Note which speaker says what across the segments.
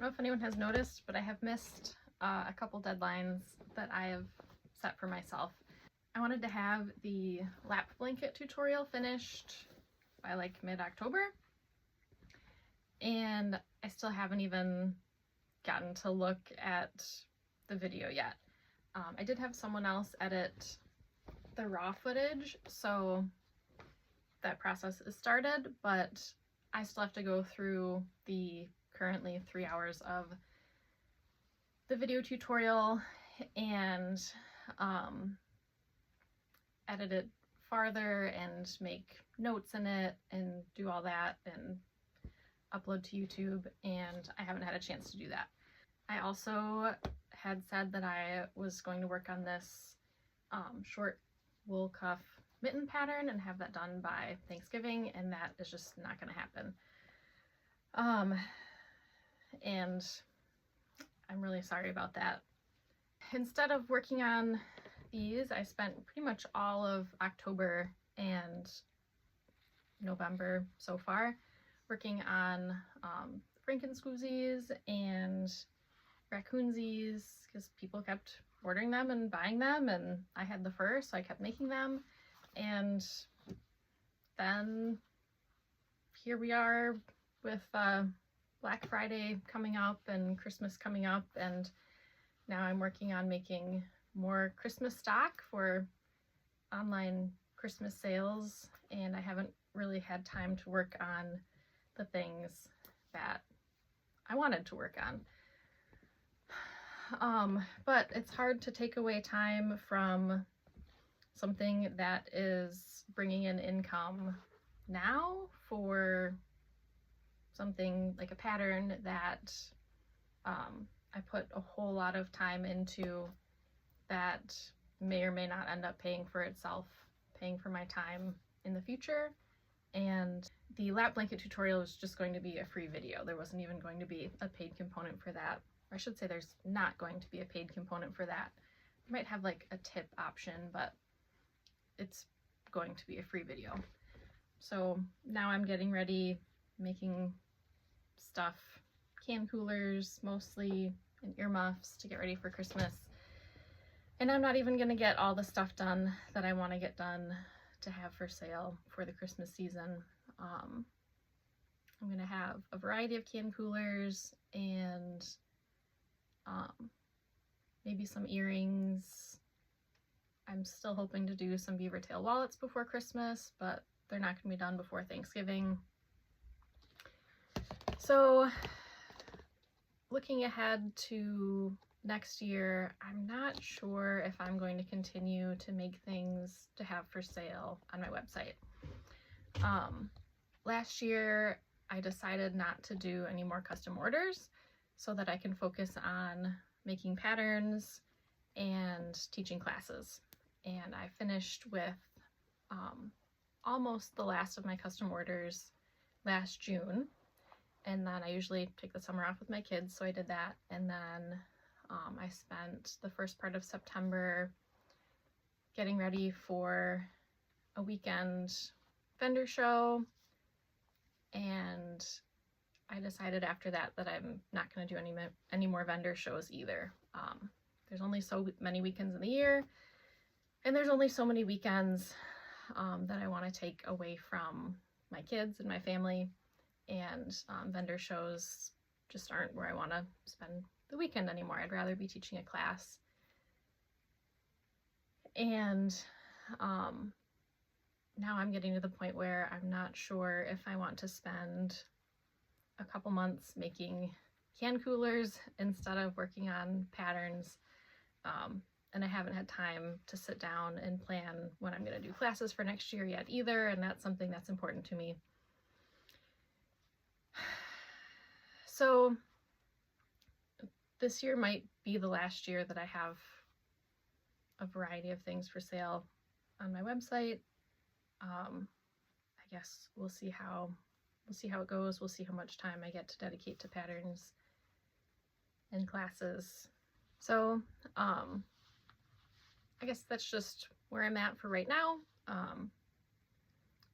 Speaker 1: know if anyone has noticed, but I have missed a couple deadlines that I have set for myself. I wanted to have the lap blanket tutorial finished by like mid-October, and I still haven't even gotten to look at the video yet. I did have someone else edit the raw footage, so that process is started, but I still have to go through the currently 3 hours of the video tutorial and edit it farther and make notes in it and do all that and upload to YouTube, and I haven't had a chance to do that. I also had said that I was going to work on this short wool cuff mitten pattern and have that done by Thanksgiving, and that is just not going to happen. And I'm really sorry about that. Instead of working on these, I spent pretty much all of October and November so far working on Frankenskoozies and raccoonsies, because people kept ordering them and buying them, and I had the fur, so I kept making them. And then here we are with Black Friday coming up and Christmas coming up, and now I'm working on making more Christmas stock for online Christmas sales, and I haven't really had time to work on the things that I wanted to work on. But it's hard to take away time from something that is bringing in income now for something like a pattern that I put a whole lot of time into that may or may not end up paying for itself, paying for my time in the future. And the lap blanket tutorial is just going to be a free video. There wasn't even going to be a paid component for that. Or I should say there's not going to be a paid component for that. I might have like a tip option, but it's going to be a free video. So now I'm getting ready, making stuff, can coolers mostly, and earmuffs to get ready for Christmas. And I'm not even gonna get all the stuff done that I want to get done to have for sale for the Christmas season. I'm gonna have a variety of can coolers and maybe some earrings. I'm still hoping to do some beaver tail wallets before Christmas, but they're not gonna be done before Thanksgiving. So looking ahead to next year, I'm not sure if I'm going to continue to make things to have for sale on my website. Last year, I decided not to do any more custom orders so that I can focus on making patterns and teaching classes. And I finished with almost the last of my custom orders last June. And then I usually take the summer off with my kids, so I did that. And then I spent the first part of September getting ready for a weekend vendor show, and I decided after that that I'm not going to do any more vendor shows either. There's only so many weekends in the year, and there's only so many weekends that I want to take away from my kids and my family, and vendor shows just aren't where I want to spend the weekend anymore. I'd rather be teaching a class. And now I'm getting to the point where I'm not sure if I want to spend a couple months making can coolers instead of working on patterns. And I haven't had time to sit down and plan when I'm going to do classes for next year yet either, and that's something that's important to me. So this year might be the last year that I have a variety of things for sale on my website. I guess we'll see how it goes. We'll see how much time I get to dedicate to patterns and classes. So I guess that's just where I'm at for right now.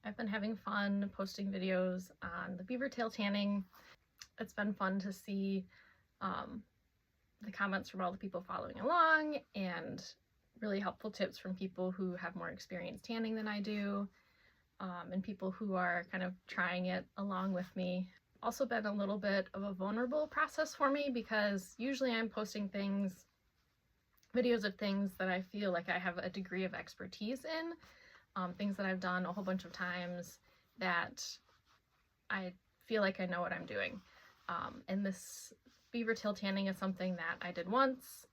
Speaker 1: I've been having fun posting videos on the beaver tail tanning. It's been fun to see the comments from all the people following along, and really helpful tips from people who have more experience tanning than I do, and people who are kind of trying it along with me. Also been a little bit of a vulnerable process for me, because usually I'm posting videos of things that I feel like I have a degree of expertise in, things that I've done a whole bunch of times that I feel like I know what I'm doing. And this beaver tail tanning is something that I did once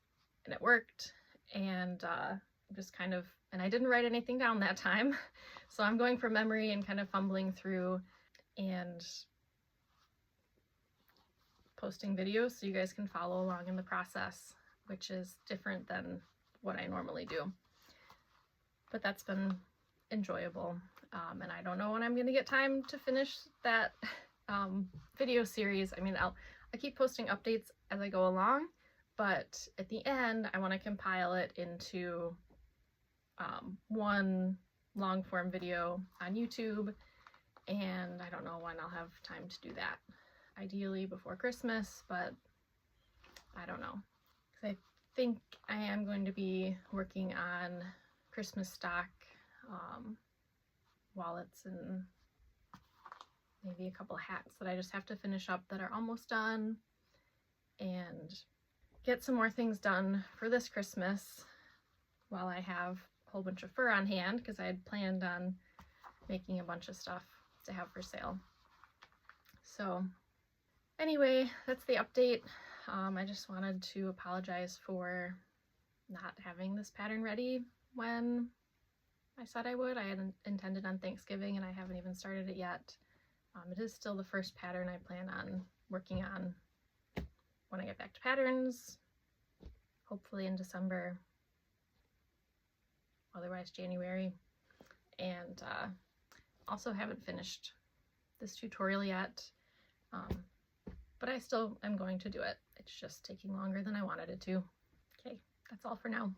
Speaker 1: and it worked, and just kind of, and I didn't write anything down that time. So I'm going from memory and kind of fumbling through and posting videos so you guys can follow along in the process, which is different than what I normally do. But that's been enjoyable. And I don't know when I'm going to get time to finish that video series. I mean, I keep posting updates as I go along, but at the end, I want to compile it into one long form video on YouTube, and I don't know when I'll have time to do that. Ideally before Christmas, but I don't know. I think I am going to be working on Christmas stock, wallets, and maybe a couple hats that I just have to finish up that are almost done, and get some more things done for this Christmas while I have a whole bunch of fur on hand, because I had planned on making a bunch of stuff to have for sale. So anyway, that's the update. I just wanted to apologize for not having this pattern ready when I said I would. I had intended on Thanksgiving and I haven't even started it yet. It is still the first pattern I plan on working on when I get back to patterns, hopefully in December, otherwise January. And also haven't finished this tutorial yet, but I still am going to do it. It's just taking longer than I wanted it to. Okay, that's all for now.